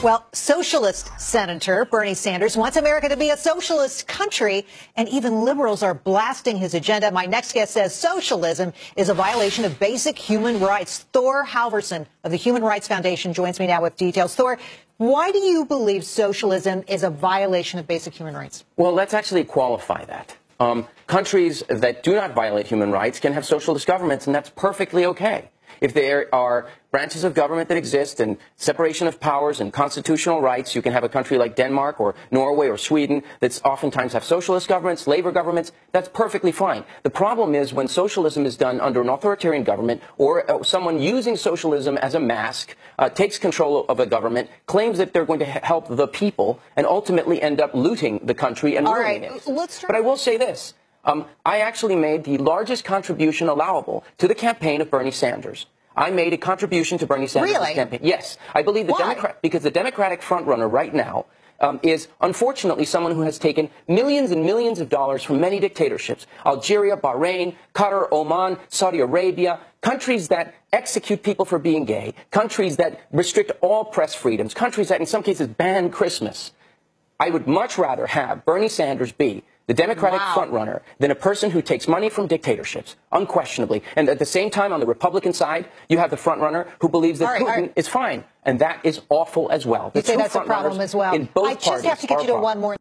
Well, socialist Senator Bernie Sanders wants America to be a socialist country, and even liberals are blasting his agenda. My next guest says socialism is a violation of basic human rights. Thor Halvorson of the Human Rights Foundation joins me now with details. Thor, why do you believe socialism is a violation of basic human rights? Well, let's actually qualify that. Countries that do not violate human rights can have socialist governments, and that's perfectly okay. If there are branches of government that exist and separation of powers and constitutional rights, you can have a country like Denmark or Norway or Sweden that oftentimes have socialist governments, labor governments. That's perfectly fine. The problem is when socialism is done under an authoritarian government or someone using socialism as a mask, takes control of a government, claims that they're going to help the people, and ultimately end up looting the country and ruining it. But I will say this. I actually made the largest contribution allowable to the campaign of Bernie Sanders. I made a contribution to Bernie Sanders' campaign. Yes. I believe because the Democratic frontrunner right now is unfortunately someone who has taken millions and millions of dollars from many dictatorships. Algeria, Bahrain, Qatar, Oman, Saudi Arabia, countries that execute people for being gay, countries that restrict all press freedoms, countries that in some cases ban Christmas. I would much rather have Bernie Sanders be the Democratic frontrunner than a person who takes money from dictatorships, unquestionably. And at the same time, on the Republican side, you have the frontrunner who believes that Putin is fine. And that is awful as well. You say that's a problem as well. In both I just have to get you to one more.